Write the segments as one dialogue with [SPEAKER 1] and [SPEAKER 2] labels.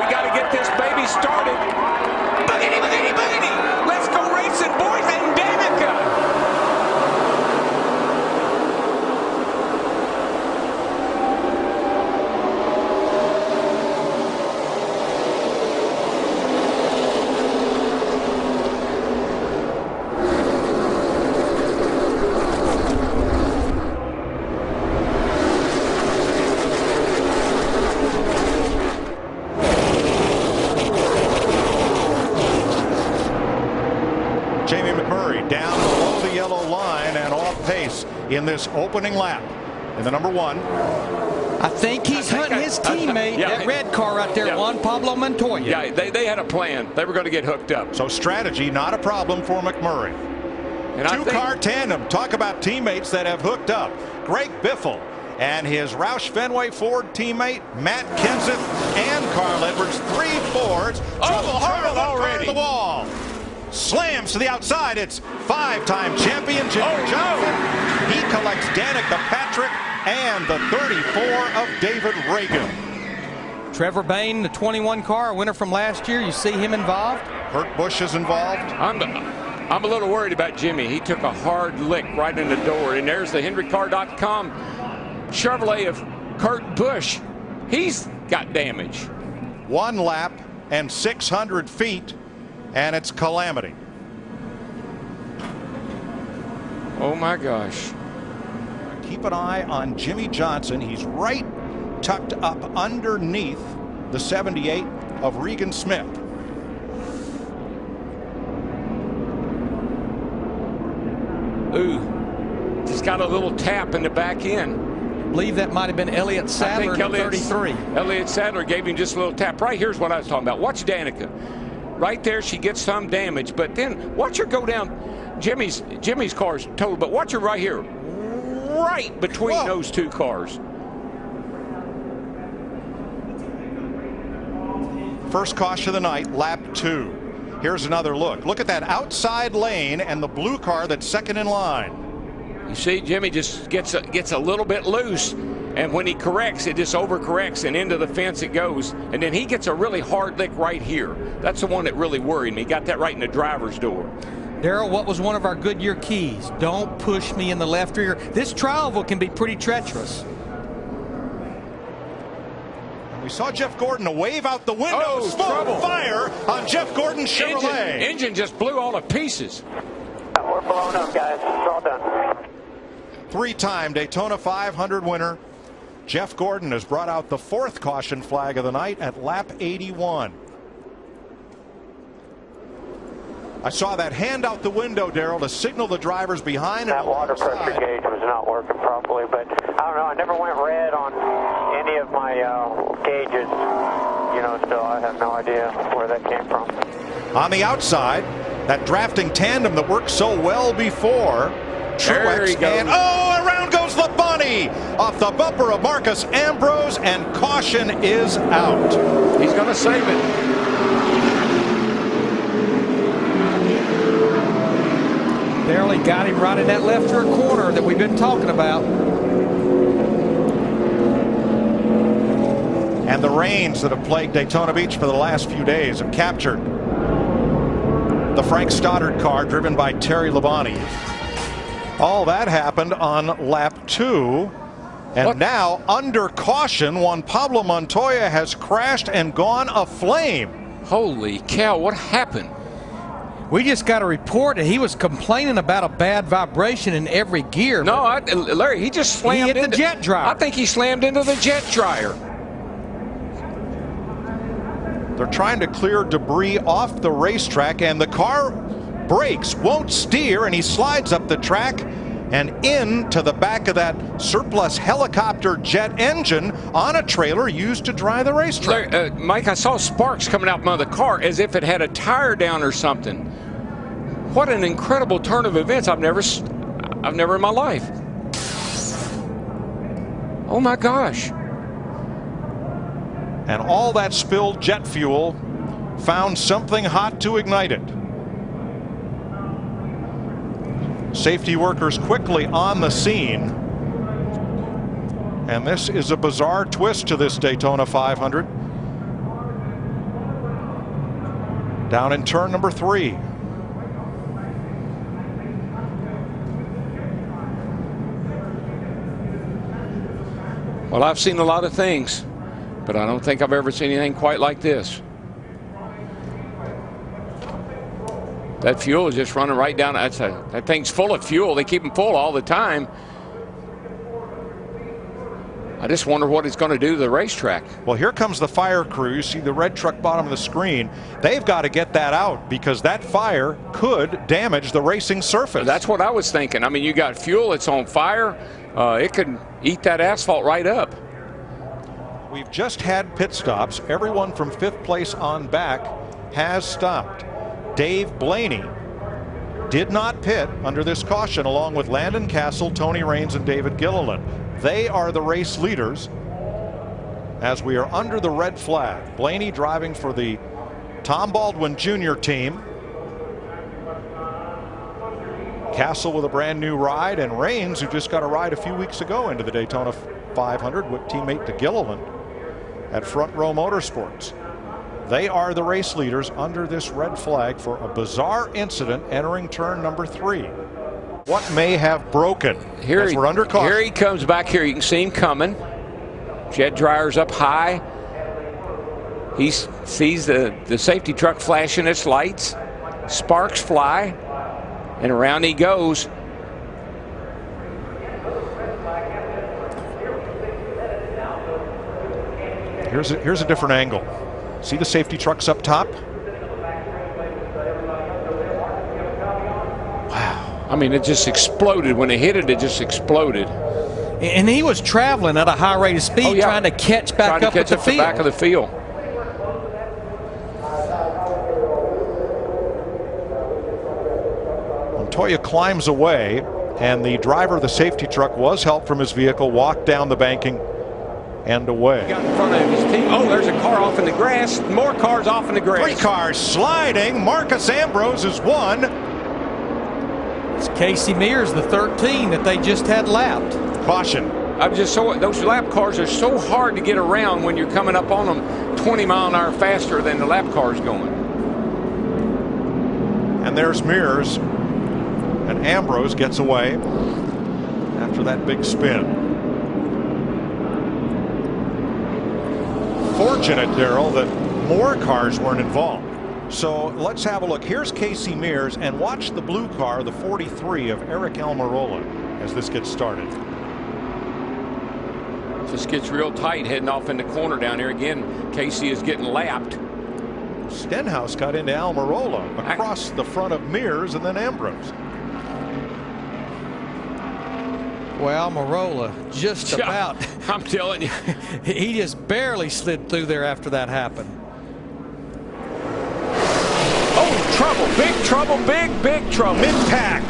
[SPEAKER 1] We got to get this baby started. Boogity, boogity, boogity. Let's go racing, boys, and Danica.
[SPEAKER 2] Jamie McMurray down below the yellow line and off pace in this opening lap in the number 1.
[SPEAKER 3] I think he's hunting his teammate, that red car right there, Juan Pablo Montoya.
[SPEAKER 1] Yeah, they had a plan. They were going to get hooked up.
[SPEAKER 2] So strategy not a problem for McMurray.
[SPEAKER 1] And
[SPEAKER 2] Two-car tandem. Talk about teammates that have hooked up. Greg Biffle and his Roush Fenway Ford teammate Matt Kenseth and Carl Edwards. 3 Fords. Trouble hard already. The wall. Slams to the outside. It's 5-time champion Jimmy Johnson. He collects Danica Patrick and the 34 of David Ragan.
[SPEAKER 3] Trevor Bayne, the 21 car, winner from last year. You see him involved?
[SPEAKER 2] Kurt Busch is involved.
[SPEAKER 1] I'm a little worried about Jimmy. He took a hard lick right in the door. And there's the HenryCar.com Chevrolet of Kurt Busch. He's got damage.
[SPEAKER 2] 1 lap and 600 feet. And it's calamity.
[SPEAKER 1] Oh my gosh.
[SPEAKER 2] Keep an eye on Jimmy Johnson. He's right tucked up underneath the 78 of Regan Smith.
[SPEAKER 1] Ooh, just got a little tap in the back end.
[SPEAKER 3] I believe that might have been Elliott Sadler in 33.
[SPEAKER 1] Elliott Sadler gave him just a little tap. Right here's what I was talking about. Watch Danica. Right there, she gets some damage, but then watch her go down. Jimmy's car's total, but watch her right here, right between those 2 cars.
[SPEAKER 2] First caution of the night, lap 2. Here's another look. Look at that outside lane and the blue car that's second in line.
[SPEAKER 1] You see, Jimmy just gets a little bit loose. And when he corrects, it just overcorrects and into the fence it goes. And then he gets a really hard lick right here. That's the one that really worried me. He got that right in the driver's door.
[SPEAKER 3] Darrell, what was one of our Goodyear keys? Don't push me in the left rear. This tri-oval can be pretty treacherous.
[SPEAKER 2] We saw Jeff Gordon wave out the window. Smoke fire on Jeff Gordon's Chevrolet.
[SPEAKER 1] Engine just blew all to pieces.
[SPEAKER 4] We're blown up, guys. It's all done.
[SPEAKER 2] 3-time Daytona 500 winner. Jeff Gordon has brought out the 4th caution flag of the night at lap 81. I saw that hand out the window, Darrell, to signal the drivers behind.
[SPEAKER 4] That water pressure gauge was not working properly, but I don't know. I never went red on any of my gauges, so I have no idea where that came from.
[SPEAKER 2] On the outside, that drafting tandem that worked so well before. Truex and around goes Labonte off the bumper of Marcus Ambrose, and caution is out.
[SPEAKER 1] He's going to save it.
[SPEAKER 3] Barely got him right in that left rear corner that we've been talking about.
[SPEAKER 2] And the rains that have plagued Daytona Beach for the last few days have captured the Frank Stoddard car driven by Terry Labonte. All that happened on lap 2. And now, under caution, Juan Pablo Montoya has crashed and gone aflame.
[SPEAKER 1] Holy cow, what happened?
[SPEAKER 3] We just got a report that he was complaining about a bad vibration in every gear.
[SPEAKER 1] No, Larry, he just slammed
[SPEAKER 3] into the jet dryer.
[SPEAKER 1] I think he slammed into the jet dryer.
[SPEAKER 2] They're trying to clear debris off the racetrack, and the car brakes, won't steer, and he slides up the track and into the back of that surplus helicopter jet engine on a trailer used to dry the racetrack.
[SPEAKER 1] Mike, I saw sparks coming out from the car as if it had a tire down or something. What an incredible turn of events. I've never in my life. Oh my gosh.
[SPEAKER 2] And all that spilled jet fuel found something hot to ignite it. Safety workers quickly on the scene. And this is a bizarre twist to this Daytona 500. down in turn number 3.
[SPEAKER 1] Well, I've seen a lot of things, but I don't think I've ever seen anything quite like this. That fuel is just running right down. That thing's full of fuel. They keep them full all the time. I just wonder what it's going to do to the racetrack.
[SPEAKER 2] Well, here comes the fire crew. You see the red truck bottom of the screen. They've got to get that out because that fire could damage the racing surface.
[SPEAKER 1] That's what I was thinking. I mean, you got fuel, it's on fire. It could eat that asphalt right up.
[SPEAKER 2] We've just had pit stops. Everyone from 5th place on back has stopped. Dave Blaney did not pit under this caution, along with Landon Castle, Tony Raines, and David Gilliland. They are the race leaders as we are under the red flag. Blaney driving for the Tom Baldwin Jr. team. Castle with a brand new ride, and Raines, who just got a ride a few weeks ago into the Daytona 500 with teammate to Gilliland at Front Row Motorsports. They are the race leaders under this red flag for a bizarre incident entering turn number 3. What may have broken? As we're under caution.
[SPEAKER 1] Here he comes back here. You can see him coming. Jet dryer's up high. He sees the safety truck flashing its lights. Sparks fly, and around he goes.
[SPEAKER 2] Here's a different angle. See the safety trucks up top?
[SPEAKER 1] Wow. I mean, it just exploded. When it hit it, it just exploded.
[SPEAKER 3] And he was traveling at a high rate of speed, trying to catch back up at the field.
[SPEAKER 1] Back of the field.
[SPEAKER 2] Montoya climbs away, and the driver of the safety truck was helped from his vehicle, walked down the banking and away.
[SPEAKER 1] Got in front of his team. Oh, there's a car off in the grass. More cars off in the grass.
[SPEAKER 2] 3 cars sliding. Marcus Ambrose is 1.
[SPEAKER 3] It's Casey Mears, the 13 that they just had lapped.
[SPEAKER 2] Caution.
[SPEAKER 1] I'm just so those lap cars are so hard to get around when you're coming up on them 20 mile an hour faster than the lap car's going.
[SPEAKER 2] And there's Mears, and Ambrose gets away after that big spin. Fortunate, Darrell, that more cars weren't involved. So let's have a look. Here's Casey Mears, and watch the blue car, the 43 of Eric Almirola, as this gets started.
[SPEAKER 1] Just gets real tight heading off in the corner down here. Again, Casey is getting lapped.
[SPEAKER 2] Stenhouse got into Almirola across the front of Mears and then Ambrose.
[SPEAKER 3] Well, Almirola just about.
[SPEAKER 1] I'm telling you.
[SPEAKER 3] He just barely slid through there after that happened.
[SPEAKER 1] Oh, trouble. Big trouble. Big trouble.
[SPEAKER 2] Mid-pack.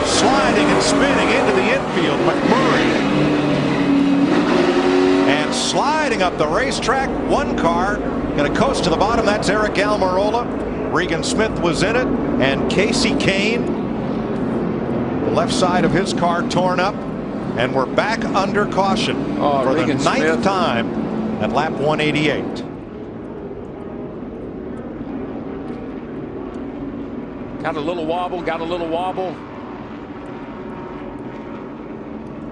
[SPEAKER 2] Sliding and spinning into the infield, McMurray. And sliding up the racetrack, 1 car going to coast to the bottom. That's Eric Almirola. Regan Smith was in it, and Casey Kane. The left side of his car torn up, and we're back under caution for Regan the 9th Smith. Time at lap 188.
[SPEAKER 1] Got a little wobble.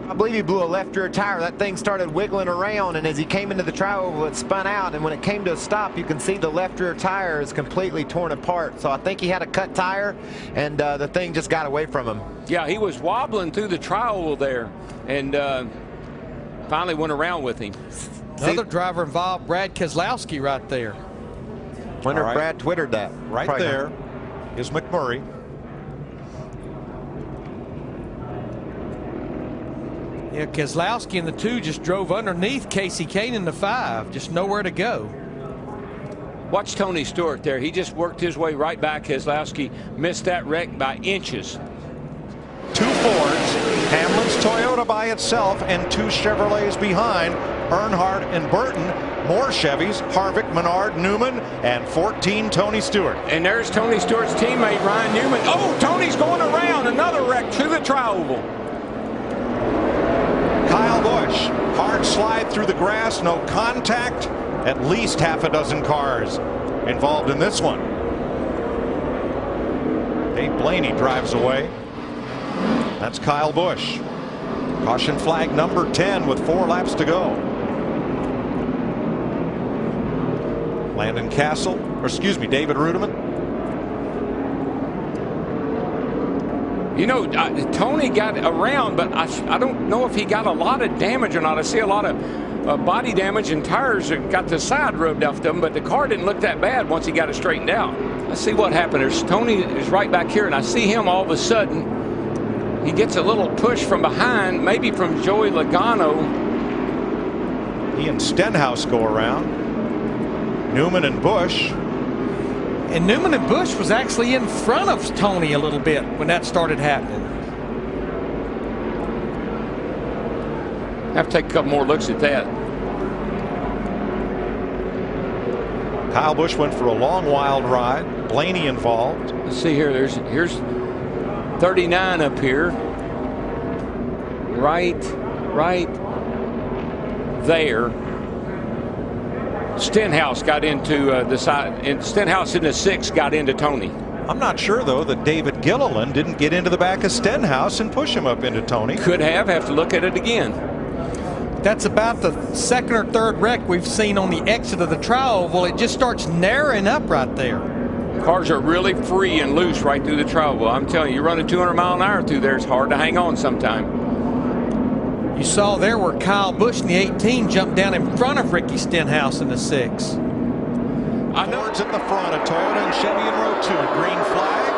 [SPEAKER 5] I believe he blew a left rear tire. That thing started wiggling around, and as he came into the tri-oval, it spun out, and when it came to a stop, you can see the left rear tire is completely torn apart. So I think he had a cut tire, and the thing just got away from him.
[SPEAKER 1] Yeah, he was wobbling through the tri-oval there, and finally went around with him.
[SPEAKER 3] Another driver involved, Brad Keselowski, right there.
[SPEAKER 5] Wonder if Brad twittered that.
[SPEAKER 2] Right
[SPEAKER 5] Probably
[SPEAKER 2] there is McMurray.
[SPEAKER 3] Yeah, Keselowski and the 2 just drove underneath Casey Kane in the 5. Just nowhere to go.
[SPEAKER 1] Watch Tony Stewart there. He just worked his way right back. Keselowski missed that wreck by inches.
[SPEAKER 2] 2 Fords, Hamlin's Toyota by itself, and 2 Chevrolets behind, Earnhardt and Burton. More Chevys, Harvick, Menard, Newman, and 14 Tony Stewart.
[SPEAKER 1] And there's Tony Stewart's teammate, Ryan Newman. Oh, Tony's going around. Another wreck to the tri-oval.
[SPEAKER 2] Kyle Busch, hard slide through the grass, no contact. At least half a dozen cars involved in this one. Dave Blaney drives away. That's Kyle Busch. Caution flag number 10 with 4 laps to go. Landon Castle, or excuse me, David Reutimann.
[SPEAKER 1] You know, Tony got around, but I don't know if he got a lot of damage or not. I see a lot of body damage and tires that got the side rubbed off them, but the car didn't look that bad once he got it straightened out. Let's see what happened. There's Tony is right back here, and I see him all of a sudden. He gets a little push from behind, maybe from Joey Logano.
[SPEAKER 2] He and Stenhouse go around. Newman and Busch.
[SPEAKER 3] And Newman and Busch was actually in front of Tony a little bit when that started happening.
[SPEAKER 1] Have to take a couple more looks at that.
[SPEAKER 2] Kyle Busch went for a long wild ride. Blaney involved.
[SPEAKER 1] Let's see here. Here's 39 up here. Right there. Stenhouse got into the side, and Stenhouse in the 6 got into Tony.
[SPEAKER 2] I'm not sure, though, that David Gilliland didn't get into the back of Stenhouse and push him up into Tony.
[SPEAKER 1] Could have to look at it again.
[SPEAKER 3] That's about the 2nd or 3rd wreck we've seen on the exit of the tri-oval. It just starts narrowing up right there.
[SPEAKER 1] Cars are really free and loose right through the tri-oval. I'm telling you, you're running 200 mile an hour through there. It's hard to hang on sometime.
[SPEAKER 3] You saw there where Kyle Busch in the 18 jumped down in front of Ricky Stenhouse in the 6.
[SPEAKER 2] Ford's at the front of Toyota and Chevy in row 2. Green flag.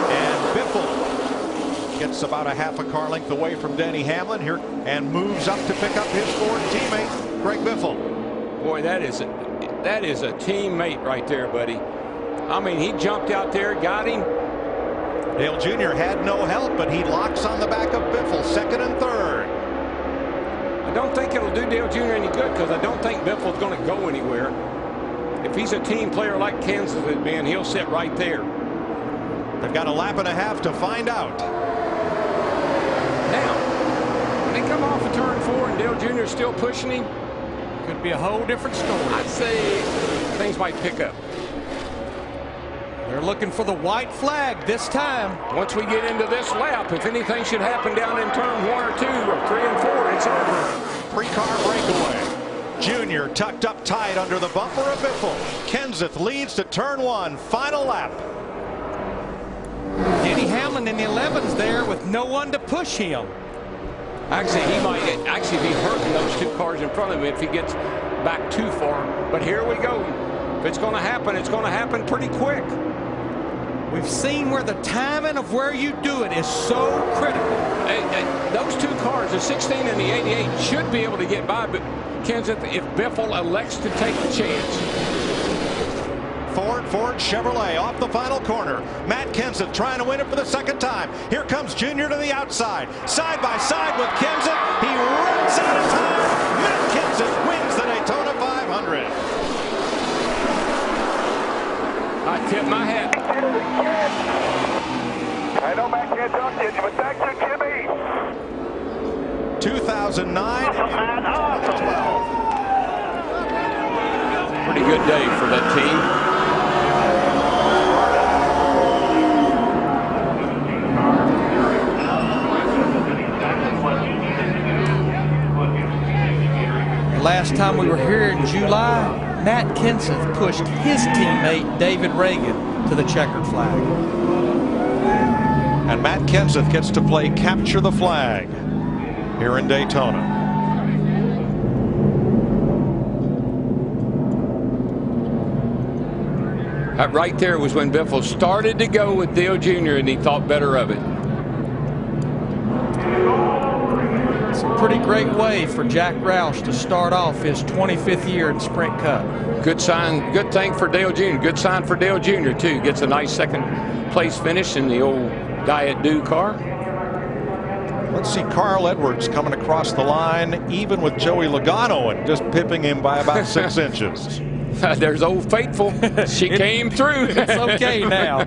[SPEAKER 2] And Biffle gets about a half a car length away from Denny Hamlin here and moves up to pick up his Ford teammate, Greg Biffle.
[SPEAKER 1] Boy, that is a teammate right there, buddy. I mean, he jumped out there, got him.
[SPEAKER 2] Dale Jr. had no help, but he locks on the back of Biffle, 2nd and 3rd.
[SPEAKER 1] I don't think it'll do Dale Jr. any good because I don't think Biffle's going to go anywhere. If he's a team player like Kansas has been, he'll sit right there.
[SPEAKER 2] They've got a lap and a half to find out.
[SPEAKER 1] Now, when they come off of turn 4 and Dale Jr. is still pushing him,
[SPEAKER 3] could be a whole different story.
[SPEAKER 1] I'd say things might pick up.
[SPEAKER 3] They're looking for the white flag this time.
[SPEAKER 1] Once we get into this lap, if anything should happen down in turn 1 or 2 or 3 and 4, it's over.
[SPEAKER 2] 3-car breakaway. Junior tucked up tight under the bumper of Biffle. Kenseth leads to turn 1. Final lap.
[SPEAKER 3] Denny Hamlin in the 11s there with no one to push him.
[SPEAKER 1] Actually, he might actually be hurting those 2 cars in front of him if he gets back too far. But here we go. If it's going to happen, it's going to happen pretty quick.
[SPEAKER 3] We've seen where the timing of where you do it is so critical.
[SPEAKER 1] Those 2 cars, the 16 and the 88, should be able to get by Kenseth if Biffle elects to take the chance.
[SPEAKER 2] Ford Chevrolet off the final corner. Matt Kenseth trying to win it for the 2nd time. Here comes Junior to the outside. Side by side with Kenseth. He runs out of time. Matt Kenseth wins the Daytona 500.
[SPEAKER 1] I tip my hat.
[SPEAKER 6] I know Matt can't talk to you, but thanks to Jimmy.
[SPEAKER 2] 2009 and 2012.
[SPEAKER 1] Pretty good day for that team.
[SPEAKER 3] Last time we were here in July, Matt Kenseth pushed his teammate David Reagan to the checkered flag.
[SPEAKER 2] And Matt Kenseth gets to play capture the flag here in Daytona.
[SPEAKER 1] That right there was when Biffle started to go with Dale Jr. and he thought better of it.
[SPEAKER 3] It's a pretty great way for Jack Roush to start off his 25th year in Sprint Cup.
[SPEAKER 1] Good sign, good thing for Dale Jr. Good sign for Dale Jr. too. Gets a nice 2nd place finish in the old Diet Dew car.
[SPEAKER 2] Let's see Carl Edwards coming across the line, even with Joey Logano and just pipping him by about 6 inches.
[SPEAKER 1] There's Old Faithful. She came through.
[SPEAKER 3] It's okay now.